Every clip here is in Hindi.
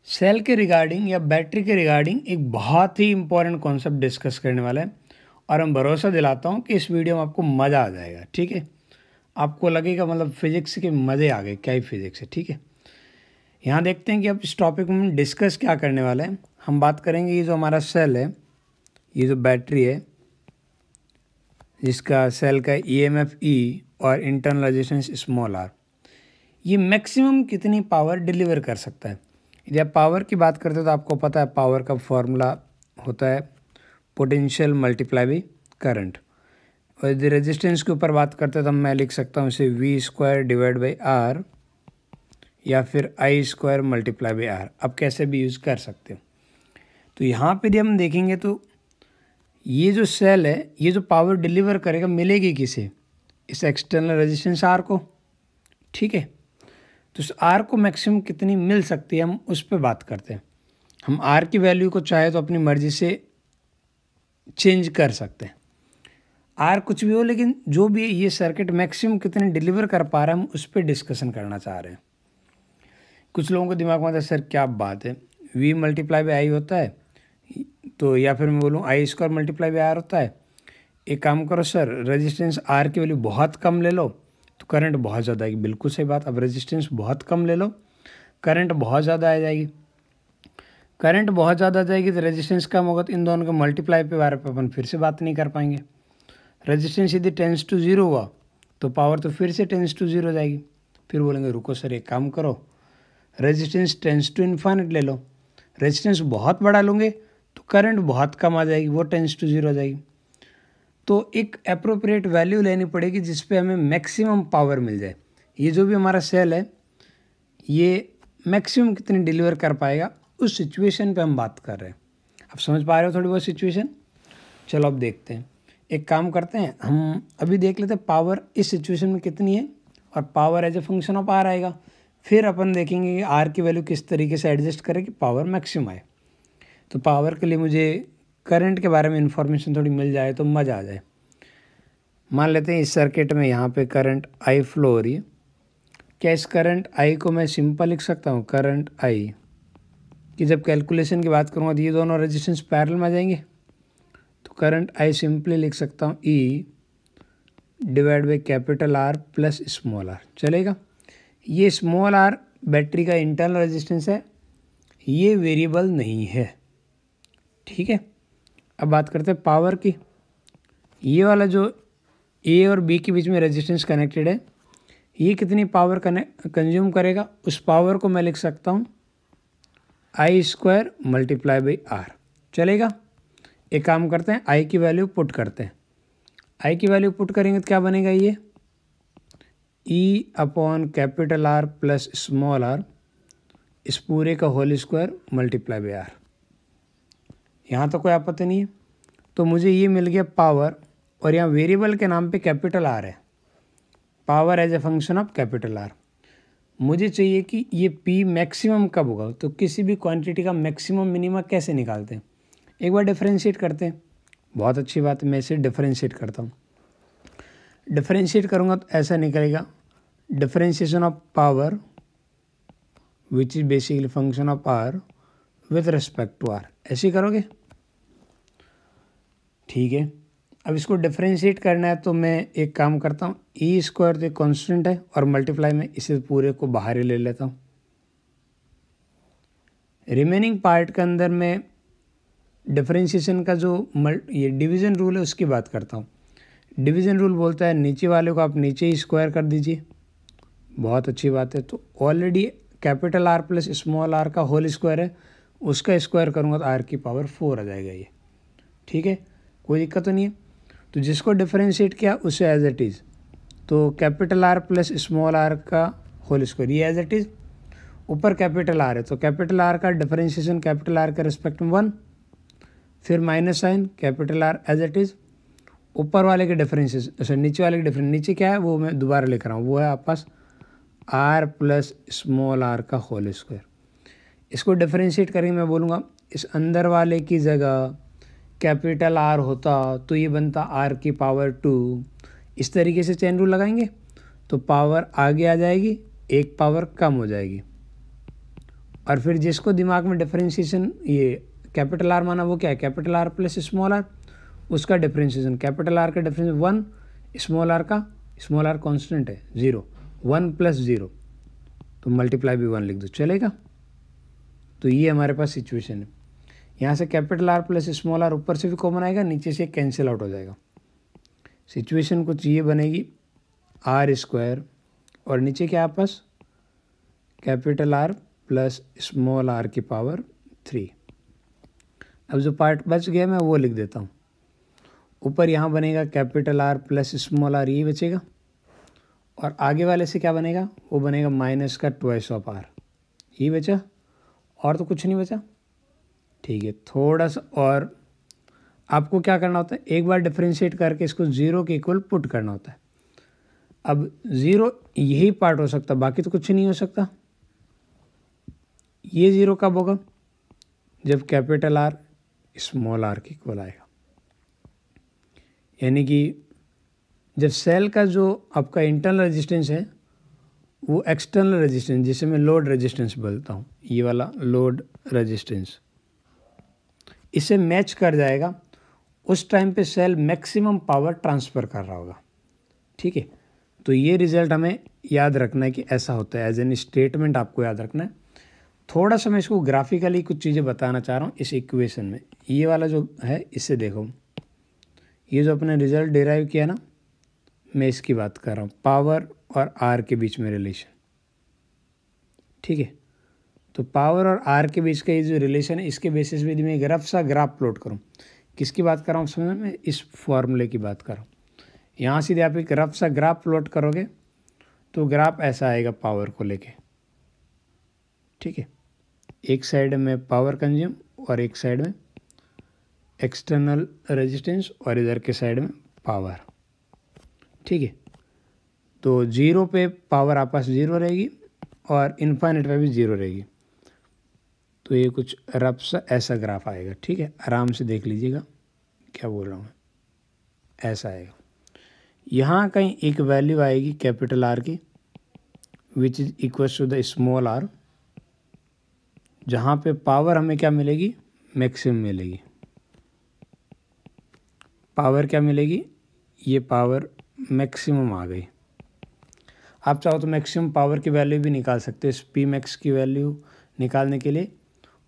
सेल के रिगार्डिंग या बैटरी के रिगार्डिंग एक बहुत ही इंपॉर्टेंट कॉन्सेप्ट डिस्कस करने वाला है और हम भरोसा दिलाता हूँ कि इस वीडियो में आपको मज़ा आ जाएगा। ठीक है, आपको लगेगा मतलब फिजिक्स के मज़े आ गए, क्या ही फिजिक्स है। ठीक है, यहाँ देखते हैं कि अब इस टॉपिक में हम डिस्कस क्या करने वाले हैं। हम बात करेंगे ये जो हमारा सेल है, ये जो बैटरी है जिसका सेल का EMF E और इंटरनल रेजिस्टेंस स्मॉल r, ये मैक्सिमम कितनी पावर डिलीवर कर सकता है। यदि आप पावर की बात करते हो तो आपको पता है पावर का फॉर्मूला होता है पोटेंशियल मल्टीप्लाई बाई करंट। और यदि रेजिस्टेंस के ऊपर बात करते हैं तो मैं लिख सकता हूँ इसे V² डिवाइड बाई R या फिर I² मल्टीप्लाई बाई R। अब कैसे भी यूज़ कर सकते हो। तो यहाँ पे यदि हम देखेंगे तो ये जो सेल है, ये जो पावर डिलीवर करेगा मिलेगी किसे, इस एक्सटर्नल रेजिस्टेंस R को। ठीक है, तो इस R को मैक्सिमम कितनी मिल सकती है हम उस पर बात करते हैं। हम R की वैल्यू को चाहे तो अपनी मर्जी से चेंज कर सकते हैं। R कुछ भी हो, लेकिन जो भी ये सर्किट मैक्सिमम कितने डिलीवर कर पा रहा है हम उस पर डिस्कशन करना चाह रहे हैं। कुछ लोगों को दिमाग में आता है सर क्या बात है, V मल्टीप्लाई बाई I होता है तो, या फिर मैं बोलूँ I² मल्टीप्लाई बाई R होता है। एक काम करो सर, रेजिस्टेंस R की वैल्यू बहुत कम ले लो तो करंट बहुत ज़्यादा आएगी। बिल्कुल सही बात। अब रेजिस्टेंस बहुत कम ले लो, करंट बहुत ज़्यादा आ जाएगी। करंट बहुत ज़्यादा आ जाएगी तो रेजिस्टेंस कम होगा तो इन दोनों के मल्टीप्लाई पे बारे पे अपन फिर से बात नहीं कर पाएंगे। रेजिस्टेंस यदि टेंस टू 0 हुआ तो पावर तो फिर से टेंस टू 0 हो जाएगी। फिर बोलेंगे रुको सर एक काम करो, रेजिस्टेंस टेंस टू इन्फाइनिट ले लो। रेजिस्टेंस बहुत बड़ा लोगे तो करंट बहुत कम आ जाएगी, वो टेंस टू 0 हो जाएगी। तो एक अप्रोप्रिएट वैल्यू लेनी पड़ेगी जिस पे हमें मैक्सिमम पावर मिल जाए। ये जो भी हमारा सेल है ये मैक्सिमम कितनी डिलीवर कर पाएगा उस सिचुएशन पे हम बात कर रहे हैं। आप समझ पा रहे हो थोड़ी बहुत सिचुएशन। चलो अब देखते हैं, एक काम करते हैं, हम अभी देख लेते हैं पावर इस सिचुएशन में कितनी है और power as a function of R आएगा। फिर अपन देखेंगे कि R की वैल्यू किस तरीके से एडजस्ट करें कि पावर मैक्सिमम आए। तो पावर के लिए मुझे करंट के बारे में इंफॉर्मेशन थोड़ी मिल जाए तो मज़ा आ जाए। मान लेते हैं इस सर्किट में यहाँ पे करंट I फ्लो हो रही है। क्या इस करंट I को मैं सिंपल लिख सकता हूँ, करंट I कि जब कैलकुलेशन की बात करूँगा तो ये दोनों रेजिस्टेंस पैरेलल में आ जाएंगे। तो करंट I सिंपली लिख सकता हूँ E divide by capital R plus small r। चलेगा। ये स्मॉल r बैटरी का इंटरनल रेजिस्टेंस है, ये वेरिएबल नहीं है। ठीक है, अब बात करते हैं पावर की। ये वाला जो A और B के बीच में रेजिस्टेंस कनेक्टेड है, ये कितनी पावर कंज्यूम करेगा, उस पावर को मैं लिख सकता हूँ I² मल्टीप्लाई बाई R। चलेगा। एक काम करते हैं, I की वैल्यू पुट करते हैं। I की वैल्यू पुट करेंगे तो क्या बनेगा, ये E upon capital R plus small r इस पूरे का whole square multiply by R। यहाँ तो कोई आपत्ति नहीं है। तो मुझे ये मिल गया पावर, और यहाँ वेरिएबल के नाम पे कैपिटल R है, power as a function of capital R। मुझे चाहिए कि ये P मैक्सिमम कब होगा। तो किसी भी क्वांटिटी का मैक्सिमम मिनिमम कैसे निकालते हैं, एक बार डिफरेंशिएट करते हैं। बहुत अच्छी बात है, मैं इसे डिफरेंशिएट करता हूँ। डिफरेंशिएट करूँगा तो ऐसा निकलेगा, differentiation of power which is basically function of R with respect to R। ऐसे ही करोगे, ठीक है। अब इसको डिफरेंशिएट करना है तो मैं एक काम करता हूँ, E² तो कांस्टेंट है और मल्टीप्लाई में इसे पूरे को बाहर ही ले लेता हूँ। रिमेनिंग पार्ट के अंदर मैं डिफरेंशिएशन का जो ये डिवीज़न रूल है उसकी बात करता हूँ। डिवीज़न रूल बोलता है नीचे वाले को आप नीचे ही स्क्वायर कर दीजिए। बहुत अच्छी बात है। तो already capital R plus small r का होल स्क्वायर है, उसका स्क्वायर करूँगा तो R की पावर 4 आ जाएगा ये। ठीक है, कोई दिक्कत तो नहीं है। तो जिसको डिफरेंशिएट किया उसे एज इट इज़, तो capital R plus small r का होल स्क्वायर ये एज इट इज़, ऊपर कैपिटल R है तो कैपिटल R का डिफरेंशिएशन कैपिटल R के रिस्पेक्ट में 1, फिर minus sign capital R as it is, ऊपर वाले के डिफरेंशिएशन, अच्छा नीचे वाले के डिफरेंस, नीचे क्या है वो मैं दोबारा लिख रहा हूँ, वो है आपके पास R प्लस स्मॉल r का होल स्क्वायर। इसको डिफरेंशिएट करेंगे, मैं बोलूँगा इस अंदर वाले की जगह कैपिटल R होता तो ये बनता R की पावर 2। इस तरीके से चेन रूल लगाएंगे तो पावर आगे आ जाएगी, एक पावर कम हो जाएगी। और फिर जिसको दिमाग में डिफरेंशिएशन ये कैपिटल आर माना वो क्या है, capital R plus small R, उसका डिफरेंशिएशन कैपिटल आर का डिफरेंस 1, स्मॉल आर कांस्टेंट है 0, 1 प्लस 0 तो मल्टीप्लाई भी 1 लिख दो चलेगा। तो ये हमारे पास सिचुएशन है। यहाँ से capital R plus small R ऊपर से भी कॉमन आएगा, नीचे से कैंसिल आउट हो जाएगा। सिचुएशन कुछ ये बनेगी आर स्क्वायर और नीचे क्या आपस capital R plus small R की पावर 3। अब जो पार्ट बच गया मैं वो लिख देता हूँ। ऊपर यहाँ बनेगा capital R plus small R, ये बचेगा, और आगे वाले से क्या बनेगा, वो बनेगा माइनस का ट्वाइस ऑफ आर, ये बचा, और तो कुछ नहीं बचा। ठीक है, थोड़ा सा और आपको क्या करना होता है, एक बार डिफरेंशिएट करके इसको 0 के इक्वल पुट करना होता है। अब 0 यही पार्ट हो सकता, बाकी तो कुछ नहीं हो सकता। ये 0 कब होगा, जब कैपिटल आर स्मॉल आर के इक्वल आएगा, यानी कि जब सेल का जो आपका इंटरनल रेजिस्टेंस है वो एक्सटर्नल रेजिस्टेंस, जिसे मैं लोड रेजिस्टेंस बोलता हूँ, ये वाला लोड रेजिस्टेंस, इसे मैच कर जाएगा, उस टाइम पे सेल मैक्सिमम पावर ट्रांसफ़र कर रहा होगा। ठीक है, तो ये रिज़ल्ट हमें याद रखना है कि ऐसा होता है, एज एन स्टेटमेंट आपको याद रखना है। थोड़ा सा मैं इसको ग्राफिकली कुछ चीज़ें बताना चाह रहा हूँ इस इक्वेशन में। ये वाला जो है इससे देखो, ये जो अपने रिज़ल्ट डिराइव किया ना, मैं इसकी बात कर रहा हूँ, पावर और आर के बीच में रिलेशन। ठीक है, तो पावर और आर के बीच का ये जो रिलेशन है, इसके बेसिस पे यदि मैं एक रफ सा ग्राफ प्लॉट करूँ, किसकी बात कर रहा हूँ समझ में, इस फॉर्मूले की बात कर रहा हूँ। यहाँ से यदि आप एक रफ सा ग्राफ प्लॉट करोगे तो ग्राफ ऐसा आएगा पावर को लेके। ठीक है, एक साइड में पावर कंज्यूम और एक साइड में एक्सटर्नल रेजिस्टेंस और इधर के साइड में पावर। ठीक है, तो 0 पे पावर आपस 0 रहेगी और इन्फाइनेट पे भी 0 रहेगी। तो ये कुछ रफ सा ऐसा ग्राफ आएगा। ठीक है, आराम से देख लीजिएगा क्या बोल रहा हूँ, ऐसा आएगा। यहाँ कहीं एक वैल्यू आएगी कैपिटल आर की, which is equal to the small R, जहाँ पे पावर हमें क्या मिलेगी, मैक्सिमम मिलेगी। पावर क्या मिलेगी, ये पावर मैक्सिमम आ गई। आप चाहो तो मैक्सिमम पावर की वैल्यू भी निकाल सकते हो। इस पी मैक्स की वैल्यू निकालने के लिए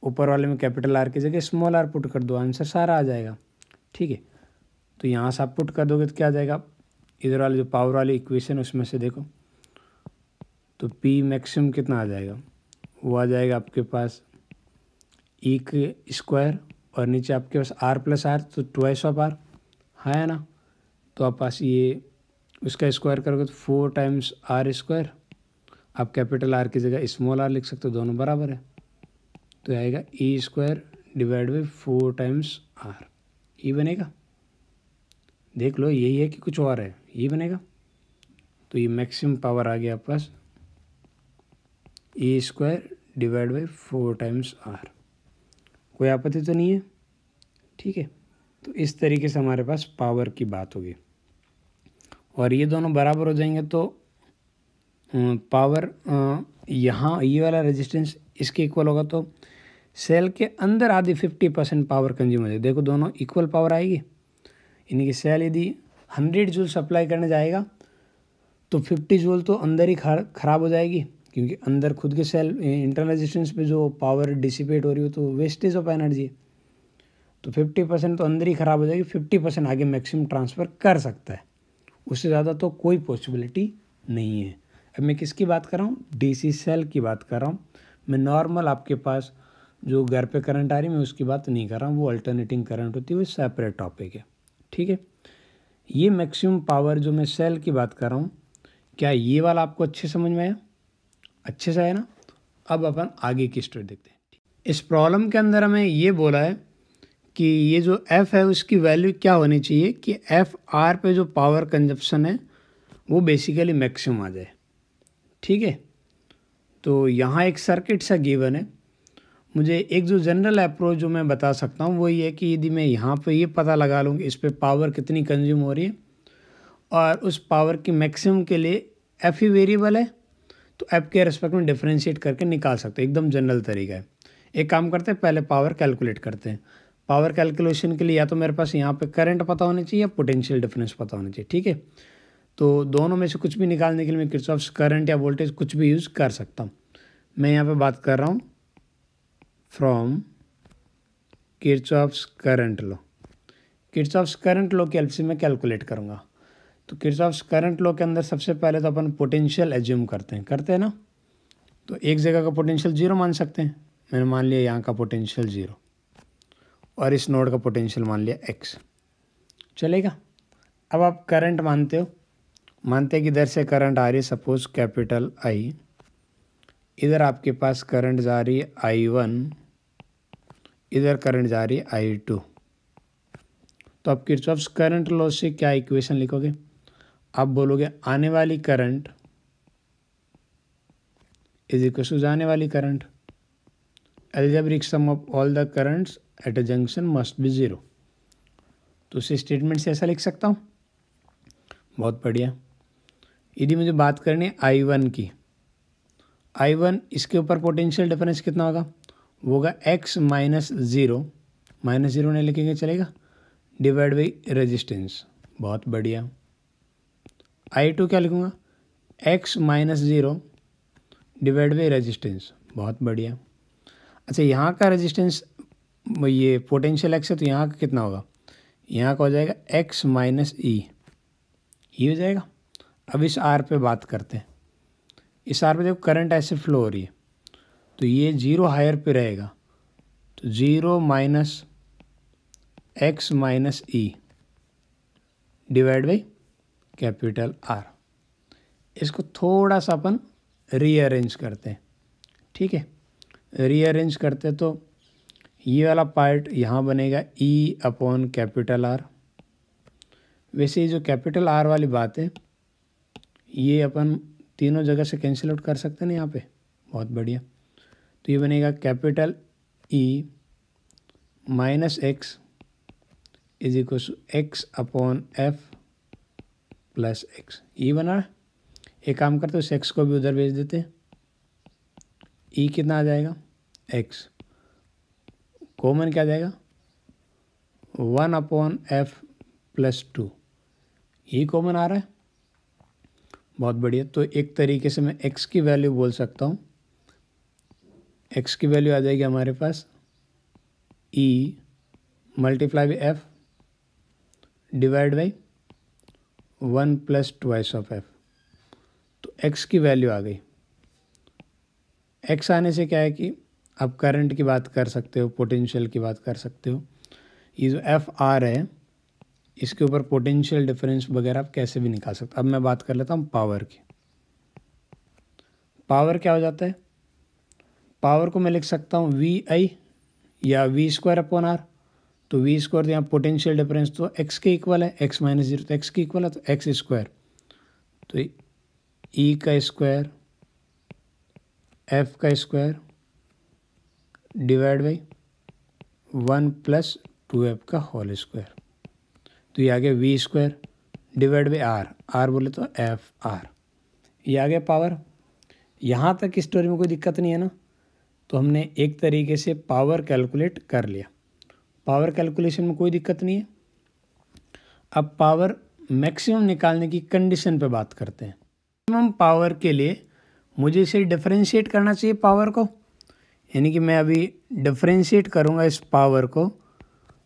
ऊपर वाले में कैपिटल आर की जगह स्मॉल आर पुट कर दो, आंसर सारा आ जाएगा। ठीक है, तो यहाँ से आप पुट कर दोगे तो क्या आ जाएगा, इधर वाले जो पावर वाली इक्वेशन उसमें से देखो तो पी मैक्सिमम कितना आ जाएगा, वो आ जाएगा आपके पास ई के स्क्वायर और नीचे आपके पास आर प्लस आर, तो ट्वाइस ऑफ आर है ना, तो आप पास ये उसका स्क्वायर करोगे तो 4 टाइम्स आर स्क्वायर। आप कैपिटल आर की जगह स्मॉल आर लिख सकते हो, दोनों बराबर है, तो आएगा E square divide by 4 times R, ये बनेगा। देख लो यही है कि कुछ और है, ये बनेगा। तो ये मैक्सिमम पावर आ गया आपके पास E square divide by 4 times R. कोई आपत्ति तो नहीं है? ठीक है, तो इस तरीके से हमारे पास पावर की बात होगी और ये दोनों बराबर हो जाएंगे तो पावर यहाँ ये वाला रेजिस्टेंस इसके इक्वल होगा, तो सेल के अंदर आधी 50% पावर कंज्यूम हो जाएगी। देखो दोनों इक्वल पावर आएगी, यानी कि सेल यदि 100 जूल सप्लाई करने जाएगा तो 50 जूल तो अंदर ही ख़राब हो जाएगी, क्योंकि अंदर खुद के सेल इंटरनल रेजिस्टेंस पे जो पावर डिसिपेट हो रही हो तो वेस्टेज ऑफ एनर्जी है, तो 50% तो अंदर ही ख़राब हो जाएगी, 50% आगे मैक्सिमम ट्रांसफ़र कर सकता है, उससे ज़्यादा तो कोई पॉसिबिलिटी नहीं है। अब मैं किसकी बात कर रहा हूँ, डीसी सेल की बात कर रहा हूँ मैं। नॉर्मल आपके पास जो घर पे करंट आ रही मैं उसकी बात नहीं कर रहा हूँ, वो अल्टरनेटिंग करंट होती है, वो सेपरेट टॉपिक है। ठीक है, ये मैक्सिमम पावर जो मैं सेल की बात कर रहा हूँ, क्या ये वाला आपको अच्छे समझ में आया? अच्छे से आया ना? अब अपन आगे की स्टोरी देखते हैं। इस प्रॉब्लम के अंदर हमें ये बोला है कि ये जो एफ है उसकी वैल्यू क्या होनी चाहिए कि एफ आर पे जो पावर कंजप्शन है वो बेसिकली मैक्सिमम आ जाए। ठीक है, तो यहाँ एक सर्किट सा गिवन है। मुझे एक जो जनरल अप्रोच जो मैं बता सकता हूँ वो ये है कि यदि मैं यहाँ पे ये पता लगा लूँ कि इस पे पावर कितनी कंज्यूम हो रही है और उस पावर की मैक्सिमम के लिए एफ ही वेरिएबल है, तो एफ के रेस्पेक्ट में डिफरेंशिएट करके निकाल सकते हैं, एकदम जनरल तरीका है। एक काम करते हैं, पहले पावर कैलकुलेट करते हैं। पावर कैलकुलेशन के लिए या तो मेरे पास यहाँ पे करंट पता होना चाहिए या पोटेंशियल डिफरेंस पता होना चाहिए, ठीक है। तो दोनों में से कुछ भी निकालने के लिए मैं किरचॉफ्स करंट या वोल्टेज कुछ भी यूज़ कर सकता हूँ। मैं यहाँ पे बात कर रहा हूँ from Kirchhoff's current law. Kirchhoff's current law की हेल्प से मैं कैलकुलेट करूँगा। तो किरचॉफ्स करंट लॉ के अंदर सबसे पहले तो अपन पोटेंशियल एज्यूम करते हैं ना। तो एक जगह का पोटेंशियल 0 मान सकते हैं। मैंने मान लिया यहाँ का पोटेंशियल 0 और इस नोड का पोटेंशियल मान लिया x, चलेगा। अब आप करंट मानते हैं कि इधर से करंट आ रही है सपोज कैपिटल I, इधर आपके पास करंट जा रही है I1, इधर करंट जा रही है I2। तो आप किरचॉफ्स करंट लॉ से क्या इक्वेशन लिखोगे? आप बोलोगे आने वाली करंट इज इक्वल टू जाने वाली current, algebraic sum of all the currents at a junction must be 0। तो उस स्टेटमेंट से ऐसा लिख सकता हूँ। बहुत बढ़िया। यदि मुझे बात करनी है I1 की, I1 इसके ऊपर पोटेंशियल डिफरेंस कितना होगा? वो होगा x माइनस ज़ीरो नहीं लिखेंगे चलेगा, डिवाइड बाई रेजिस्टेंस। बहुत बढ़िया। I2 क्या लिखूँगा? x minus zero divide by resistance. बहुत बढ़िया। अच्छा, यहाँ का रेजिस्टेंस ये पोटेंशियल x है तो यहाँ का कितना होगा? यहाँ का हो जाएगा x माइनस ई, ये हो जाएगा। अब इस R पे बात करते हैं। इस R पे देखो करंट ऐसे फ्लो हो रही है तो ये 0 हायर पे रहेगा, तो 0 minus x minus E divide by capital R। इसको थोड़ा सा अपन रीअरेंज करते हैं, ठीक है। रीअरेंज करते तो ये वाला पार्ट यहाँ बनेगा E अपॉन कैपिटल R। वैसे ये जो कैपिटल R वाली बात है ये अपन तीनों जगह से कैंसिल आउट कर सकते हैं ना यहाँ पे। बहुत बढ़िया। तो ये बनेगा capital E minus X is equal to X upon F plus X. ये बना। एक काम करते उस एक्स को भी उधर भेज देते हैं। E कितना आ जाएगा? x। कॉमन क्या आ जाएगा? 1 अपॉन एफ प्लस 2। ये कॉमन आ रहा है। बहुत बढ़िया। तो एक तरीके से मैं x की वैल्यू बोल सकता हूँ। x की वैल्यू आ जाएगी हमारे पास E multiply by F divide by 1 plus twice of F. तो x की वैल्यू आ गई। x आने से क्या है कि आप करंट की बात कर सकते हो, पोटेंशियल की बात कर सकते हो। ये जो एफ आर है इसके ऊपर पोटेंशियल डिफरेंस वगैरह आप कैसे भी निकाल सकते हो। अब मैं बात कर लेता हूँ पावर की। पावर क्या हो जाता है? पावर को मैं लिख सकता हूँ वी आई या वी स्क्वायर अपॉन आर। तो वी स्क्वायर यहाँ पोटेंशियल डिफरेंस तो एक्स के इक्वल है, एक्स माइनस जीरो तो एक्स के इक्वल है, तो एक्स स्क्वायर तो ई का स्क्वायर एफ का square divide by 1 plus 2f का होल स्क्वायर। तो ये आ गया V square divide by R बोले तो एफ आर। ये आ गया पावर। यहाँ तक स्टोरी में कोई दिक्कत नहीं है ना। तो हमने एक तरीके से पावर कैलकुलेट कर लिया। पावर कैलकुलेशन में कोई दिक्कत नहीं है। अब पावर मैक्सिमम निकालने की कंडीशन पे बात करते हैं। मैक्सिमम पावर के लिए मुझे इसे डिफरेंशिएट करना चाहिए पावर को, यानी कि मैं अभी डिफरेंशिएट करूँगा इस पावर को।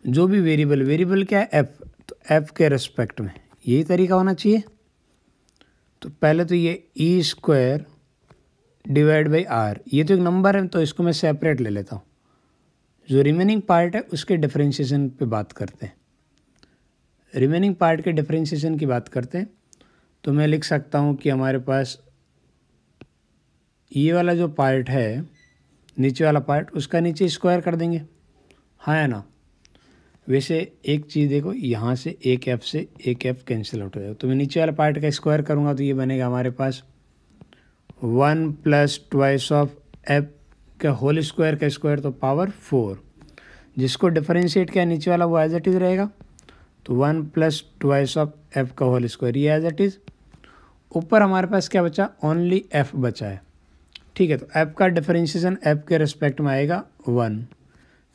जो भी वेरिएबल क्या है एफ, तो एफ के रिस्पेक्ट में यही तरीका होना चाहिए। तो पहले तो ये ई स्क्वायर डिवाइड बाई आर, ये तो एक नंबर है तो इसको मैं सेपरेट ले लेता हूँ। जो रिमेनिंग पार्ट है उसके डिफरेंशिएशन पे बात करते हैं। रिमेनिंग पार्ट के डिफरेंशिएशन की बात करते हैं तो मैं लिख सकता हूँ कि हमारे पास ये वाला जो पार्ट है नीचे वाला पार्ट उसका नीचे स्क्वायर कर देंगे, हाँ है ना। वैसे एक चीज़ देखो, यहाँ से एक एफ कैंसिल आउट हो जाएगा। तो मैं नीचे वाले पार्ट का स्क्वायर करूँगा तो ये बनेगा हमारे पास 1 प्लस ट्वाइस ऑफ एफ का होल स्क्वायर का स्क्वायर तो पावर 4। जिसको डिफरेंशिएट किया नीचे वाला वो एज इट इज़ रहेगा। तो 1 प्लस ट्वाइस ऑफ एफ का होल स्क्वायर ये एज इट इज़। ऊपर हमारे पास क्या बचा, ओनली एफ बचा है। ठीक है, तो एफ का डिफरेंशिएशन एफ के रिस्पेक्ट में आएगा 1,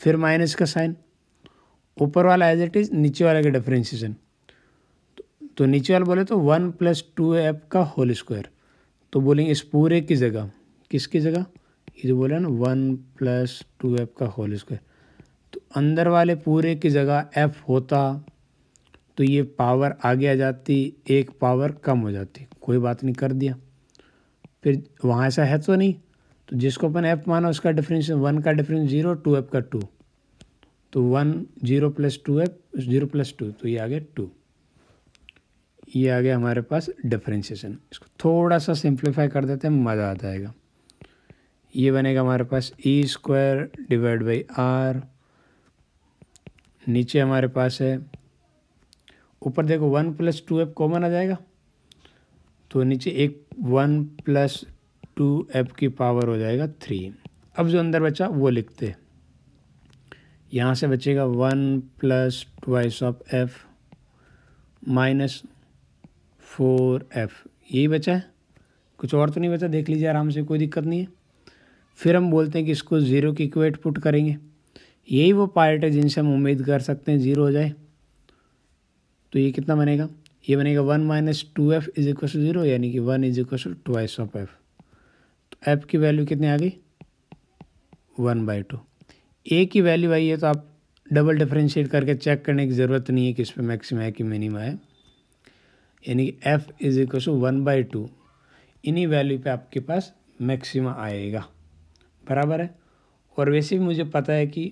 फिर माइनस का साइन, ऊपर वाला एज इट इज़, नीचे वाले का डिफरेंशिएशन। तो नीचे वाला बोले तो 1 + 2f का होल स्क्वायर, तो बोलेंगे इस पूरे की जगह, किसकी जगह, ये जो बोला ना 1 + 2f का होल स्क्वायर, तो अंदर वाले पूरे की जगह f होता तो ये पावर आगे आ जाती, एक पावर कम हो जाती, कोई बात नहीं, कर दिया। फिर वहाँ ऐसा है तो नहीं, तो जिसको अपन f माना उसका डिफरेंस 1 का डिफरेंस 0, 2f का 2, तो 1 0 + 2f 0 + 2, तो ये आ गया 2। ये आ गया हमारे पास डिफरेंशिएशन। इसको थोड़ा सा सिंप्लीफाई कर देते हैं, मज़ा आ जाएगा। ये बनेगा हमारे पास e² / r, नीचे हमारे पास है, ऊपर देखो 1 + 2f कॉमन आ जाएगा, तो नीचे एक 1 + 2f की पावर हो जाएगा 3। अब जो अंदर बचा वो लिखते, यहाँ से बचेगा 1 + 2 ऑफ f माइनस 4f, यही बचा है, कुछ और तो नहीं बचा, देख लीजिए आराम से, कोई दिक्कत नहीं है। फिर हम बोलते हैं कि इसको 0 की इक्वेट पुट करेंगे, यही वो पार्ट है जिनसे हम उम्मीद कर सकते हैं 0 हो जाए। तो ये कितना बनेगा, ये बनेगा 1 - 2f = 0, यानी कि 1 = 2 ऑफ f। तो f की वैल्यू कितनी आ गई, 1/2। a की वैल्यू आई है तो आप डबल डिफरेंशिएट करके चेक करने की ज़रूरत नहीं है कि इस पर मैक्सिमा है कि मिनिमा है, यानी कि f = 1/2, इन्हीं वैल्यू पे आपके पास मैक्सिमा आएगा, बराबर है। और वैसे भी मुझे पता है कि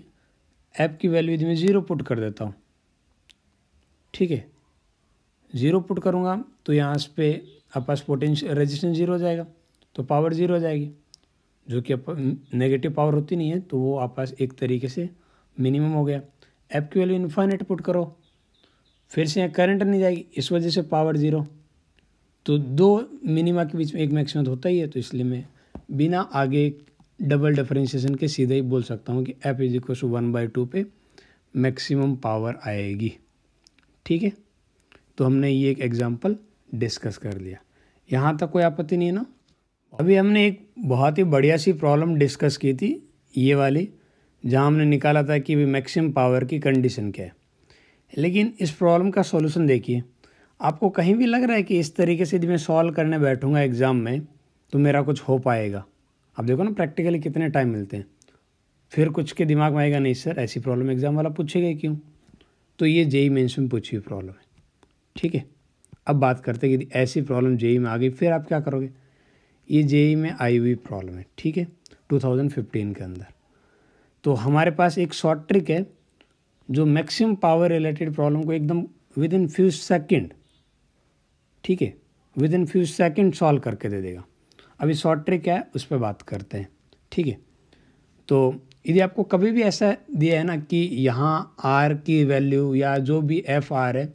f की वैल्यू यदि मैं 0 पुट कर देता हूँ, ठीक है, 0 पुट करूँगा तो यहाँ पे आपस पोटेंशियल रेजिस्टेंस 0 हो जाएगा, तो पावर 0 हो जाएगी, जो कि नेगेटिव पावर होती नहीं है, तो वो आपस एक तरीके से मिनिमम हो गया। f की वैल्यू इन्फाइनाइट पुट करो, फिर से यहाँ करंट नहीं जाएगी, इस वजह से पावर 0, तो दो मिनिमा के बीच में एक मैक्सिमम होता ही है, तो इसलिए मैं बिना आगे डबल डिफरेंशिएशन के सीधे ही बोल सकता हूँ कि f = 1/2 पे मैक्सिमम पावर आएगी। ठीक है, तो हमने ये एक एग्जांपल डिस्कस कर लिया, यहाँ तक कोई आपत्ति नहीं है ना। अभी हमने एक बहुत ही बढ़िया सी प्रॉब्लम डिस्कस की थी, ये वाली, जहाँ हमने निकाला था कि मैक्सिमम पावर की कंडीशन क्या है। लेकिन इस प्रॉब्लम का सॉल्यूशन देखिए, आपको कहीं भी लग रहा है कि इस तरीके से यदि मैं सॉल्व करने बैठूंगा एग्ज़ाम में तो मेरा कुछ हो पाएगा। आप देखो ना प्रैक्टिकली कितने टाइम मिलते हैं, फिर कुछ के दिमाग में आएगा नहीं सर ऐसी प्रॉब्लम एग्ज़ाम वाला पूछेगा ही क्यों। तो ये जेईई मेंस में पूछी हुई प्रॉब्लम है। ठीक है, अब बात करते हैं कि ऐसी प्रॉब्लम जेईई में आ गई, फिर आप क्या करोगे। ये जेईई में आई हुई प्रॉब्लम है, ठीक है, 2015 के अंदर। तो हमारे पास एक शॉर्ट ट्रिक है जो मैक्सिमम पावर रिलेटेड प्रॉब्लम को एकदम विद इन फ्यू सेकेंड, ठीक है, with in few second solve करके दे देगा। अभी शॉर्ट ट्रिक क्या है उस पर बात करते हैं। ठीक है, तो यदि आपको कभी भी ऐसा दिया है ना कि यहाँ आर की वैल्यू या जो भी एफ आर है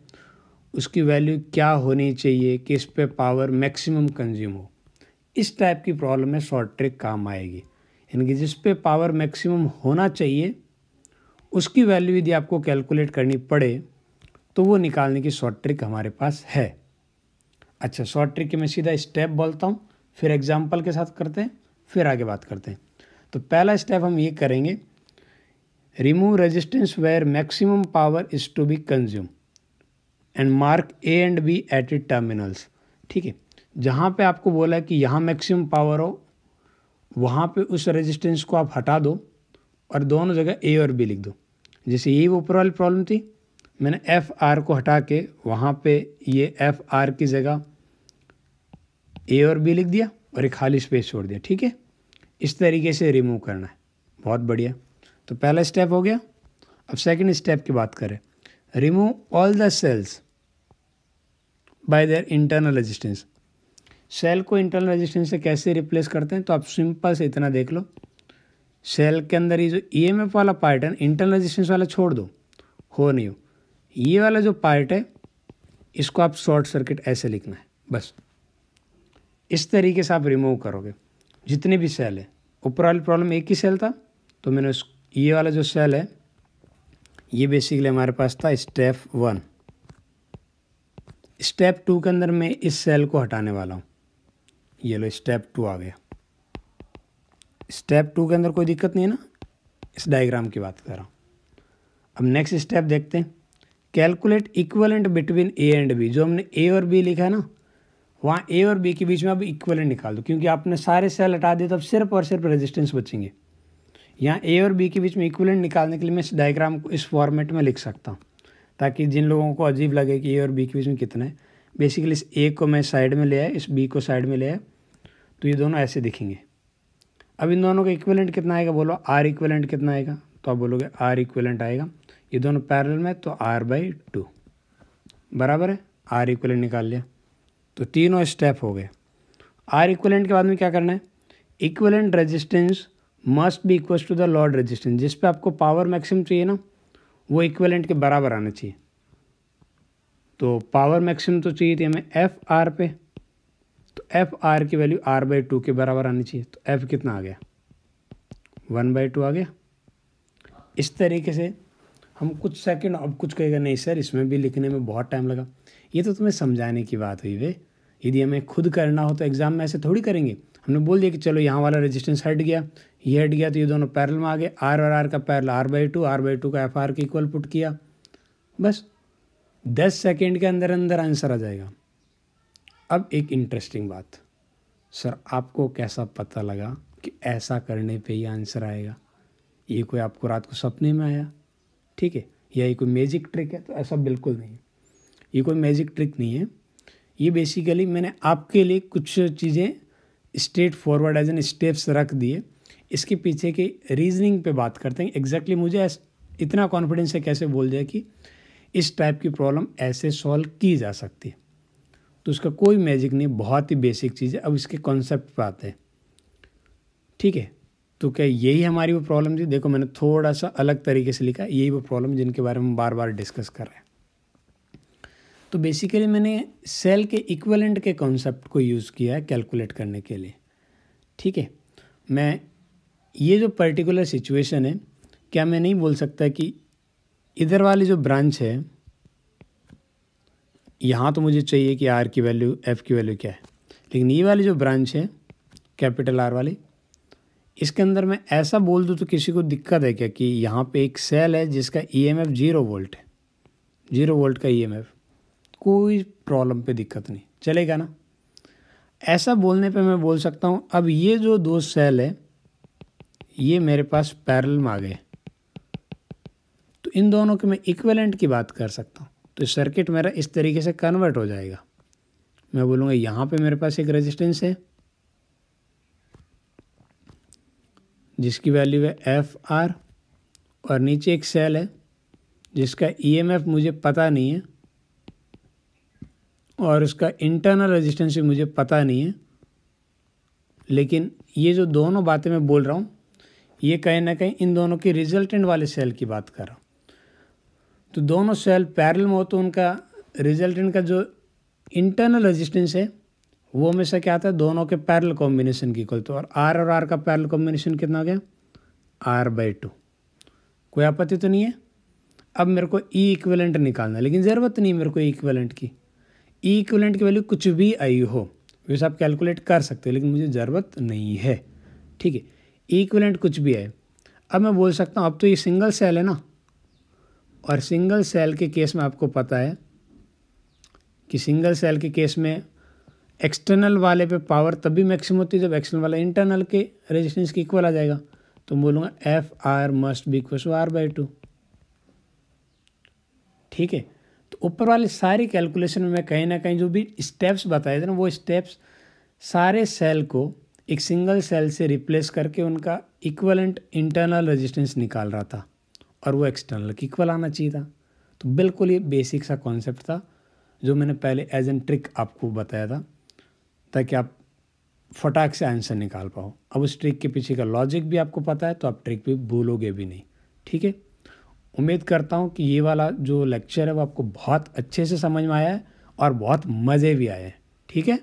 उसकी वैल्यू क्या होनी चाहिए कि इस पे पावर मैक्सिमम कंज्यूम हो, इस टाइप की प्रॉब्लम में शॉर्ट ट्रिक काम आएगी। यानी कि जिस पे पावर मैक्सिमम होना चाहिए उसकी वैल्यू यदि आपको कैलकुलेट करनी पड़े तो वो निकालने की शॉर्ट ट्रिक हमारे पास है। अच्छा, शॉर्ट ट्रिक के मैं सीधा स्टेप बोलता हूँ, फिर एग्जांपल के साथ करते हैं, फिर आगे बात करते हैं। तो पहला स्टेप हम ये करेंगे, remove resistance where maximum power is to be consume and mark A and B at it terminals. ठीक है, जहाँ पे आपको बोला है कि यहाँ मैक्सिमम पावर हो वहाँ पे उस रेजिस्टेंस को आप हटा दो और दोनों जगह ए और बी लिख दो। जैसे यही ऊपर वाली प्रॉब्लम थी, मैंने एफ आर को हटा के वहाँ पे ये एफ आर की जगह ए और बी लिख दिया और एक खाली स्पेस छोड़ दिया। ठीक है, इस तरीके से रिमूव करना है। बहुत बढ़िया, तो पहला स्टेप हो गया। अब सेकंड स्टेप की बात करें, remove all the cells by their internal resistance. Cell को इंटरनल रेजिस्टेंस से कैसे रिप्लेस करते हैं, तो आप सिंपल से इतना देख लो, सेल के अंदर ये जो ईएमएफ वाला पार्ट है इंटरनल रेजिस्टेंस वाला छोड़ दो, हो नहीं हो, ये वाला जो पार्ट है इसको आप शॉर्ट सर्किट ऐसे लिखना है, बस इस तरीके से आप रिमूव करोगे जितने भी सेल है। ऊपर वाली प्रॉब्लम एक ही सेल था, तो मैंने ये वाला जो सेल है ये बेसिकली हमारे पास था स्टेप 1, स्टेप 2 के अंदर मैं इस सेल को हटाने वाला हूँ। ये लो स्टेप 2 आ गया। स्टेप 2 के अंदर कोई दिक्कत नहीं है ना, इस डायग्राम की बात कर रहा हूँ। अब नेक्स्ट स्टेप देखते हैं, calculate equivalent between A and B. जो हमने ए और बी लिखा है ना, वहाँ ए और बी के बीच में अब इक्विवेलेंट निकाल दो, क्योंकि आपने सारे सेल हटा दिए, तब सिर्फ और सिर्फ रेजिस्टेंस बचेंगे। यहाँ ए और बी के बीच में इक्विवेलेंट निकालने के लिए मैं इस डायग्राम को इस फॉर्मेट में लिख सकता हूँ, ताकि जिन लोगों को अजीब लगे कि ए और बी के बीच में कितना है। बेसिकली इस ए को मैं साइड में ले आया, इस बी को साइड में ले आया, तो ये दोनों ऐसे दिखेंगे। अब इन दोनों का इक्विवेलेंट कितना आएगा, बोलो आर इक्विवेलेंट कितना आएगा, तो आप बोलोगे आर इक्विवेलेंट आएगा, ये दोनों पैरेलल में, तो r/2 बराबर है, आर इक्विवेलेंट निकाल लिया। तो तीनों स्टेप हो गए। आर इक्विवेलेंट के बाद में क्या करना है, equivalent resistance must be equal to the load resistance. जिस पे आपको पावर मैक्सिमम चाहिए ना, वो इक्विवेलेंट के बराबर आना चाहिए। तो पावर मैक्सिमम तो चाहिए थी हमें एफ आर पे, तो एफ आर की वैल्यू r/2 के बराबर आनी चाहिए। तो एफ कितना आ गया, 1/2 आ गया। इस तरीके से हम कुछ सेकंड, अब कुछ कहेगा नहीं सर इसमें भी लिखने में बहुत टाइम लगा, ये तो तुम्हें समझाने की बात हुई वे। यदि हमें खुद करना हो तो एग्जाम में ऐसे थोड़ी करेंगे। हमने बोल दिया कि चलो यहाँ वाला रेजिस्टेंस हट गया, ये हट गया, तो ये दोनों पैरेलल में आ गए, आर और आर का पैरेलल r/2 का एफ आर के इक्वल पुट किया, बस 10 सेकेंड के अंदर अंदर आंसर आ जाएगा। अब एक इंटरेस्टिंग बात, सर आपको कैसा पता लगा कि ऐसा करने पे ही आंसर आएगा? ये कोई आपको रात को सपने में आया, ठीक है, या ये कोई मैजिक ट्रिक है? तो ऐसा बिल्कुल नहीं है, ये कोई मैजिक ट्रिक नहीं है। ये बेसिकली मैंने आपके लिए कुछ चीज़ें straightforward as an steps रख दिए। इसके पीछे के रीजनिंग पे बात करते हैं। एग्जैक्टली मुझे इतना कॉन्फिडेंस है कैसे बोल दिया कि इस टाइप की प्रॉब्लम ऐसे सॉल्व की जा सकती है। तो उसका कोई मैजिक नहीं, बहुत ही बेसिक चीज़ है। अब इसके कॉन्सेप्ट पे आते हैं, ठीक है। तो क्या यही हमारी वो प्रॉब्लम थी? देखो मैंने थोड़ा सा अलग तरीके से लिखा, यही वो प्रॉब्लम जिनके बारे में हम बार बार डिस्कस कर रहे हैं। तो बेसिकली मैंने सेल के इक्विवेलेंट के कॉन्सेप्ट को यूज़ किया है कैलकुलेट करने के लिए, ठीक है। मैं ये जो पर्टिकुलर सिचुएशन है, क्या मैं नहीं बोल सकता कि इधर वाली जो ब्रांच है, यहाँ तो मुझे चाहिए कि आर की वैल्यू, एफ की वैल्यू क्या है, लेकिन ये वाली जो ब्रांच है कैपिटल आर वाली, इसके अंदर मैं ऐसा बोल दूँ तो किसी को दिक्कत है क्या कि यहाँ पे एक सेल है जिसका ईएमएफ 0 वोल्ट है, 0 वोल्ट का ईएमएफ? कोई प्रॉब्लम पे दिक्कत नहीं, चलेगा ना? ऐसा बोलने पे मैं बोल सकता हूँ अब ये जो दो सेल है ये मेरे पास पैरेलल में आ गए, तो इन दोनों के मैं इक्विवेलेंट की बात कर सकता हूँ। तो सर्किट मेरा इस तरीके से कन्वर्ट हो जाएगा। मैं बोलूँगा यहाँ पे मेरे पास एक रेजिस्टेंस है जिसकी वैल्यू है एफ आर, और नीचे एक सेल है जिसका ईएमएफ मुझे पता नहीं है और उसका इंटरनल रेजिस्टेंस भी मुझे पता नहीं है। लेकिन ये जो दोनों बातें मैं बोल रहा हूँ, ये कहीं ना कहीं इन दोनों की रिजल्टेंट वाले सेल की बात कर रहा हूँ। तो दोनों सेल पैरेलल में हो तो उनका रिजल्टेंट का जो इंटरनल रेजिस्टेंस है वो हमेशा क्या आता है, दोनों के पैरेलल कॉम्बिनेशन की इक्वल। तो और आर का पैरेलल कॉम्बिनेशन कितना हो गया, r/2। कोई आपत्ति तो नहीं है? अब मेरे को ई इक्विवेलेंट निकालना है, लेकिन ज़रूरत नहीं मेरे को ई इक्विवेलेंट की। ई इक्विवेलेंट की वैल्यू कुछ भी आई हो वैसे आप कैलकुलेट कर सकते हो, लेकिन मुझे ज़रूरत नहीं है, ठीक है। ई इक्विवेलेंट कुछ भी है। अब मैं बोल सकता हूँ अब तो ये सिंगल सेल है ना, और सिंगल सेल के केस में आपको पता है कि सिंगल सेल के केस में एक्सटर्नल वाले पे पावर तभी मैक्सिमम होती है जब एक्सटर्नल वाला इंटरनल के रेजिस्टेंस की इक्वल आ जाएगा। तो बोलूँगा F R must be equal to r/2, ठीक है। तो ऊपर वाले सारी कैलकुलेशन में मैं कहीं ना कहीं जो भी स्टेप्स बताए थे ना, वो स्टेप्स सारे सेल को एक सिंगल सेल से रिप्लेस करके उनका इक्वलेंट इंटरनल रेजिस्टेंस निकाल रहा था, और वो एक्सटर्नल की इक्वल आना चाहिए था। तो बिल्कुल ये बेसिक सा कॉन्सेप्ट था जो मैंने पहले एज एन ट्रिक आपको बताया था, ताकि आप फटाक से आंसर निकाल पाओ। अब उस ट्रिक के पीछे का लॉजिक भी आपको पता है तो आप ट्रिक भी भूलोगे भी नहीं, ठीक है। उम्मीद करता हूँ कि ये वाला जो लेक्चर है वो आपको बहुत अच्छे से समझ में आया है और बहुत मज़े भी आए हैं, ठीक है।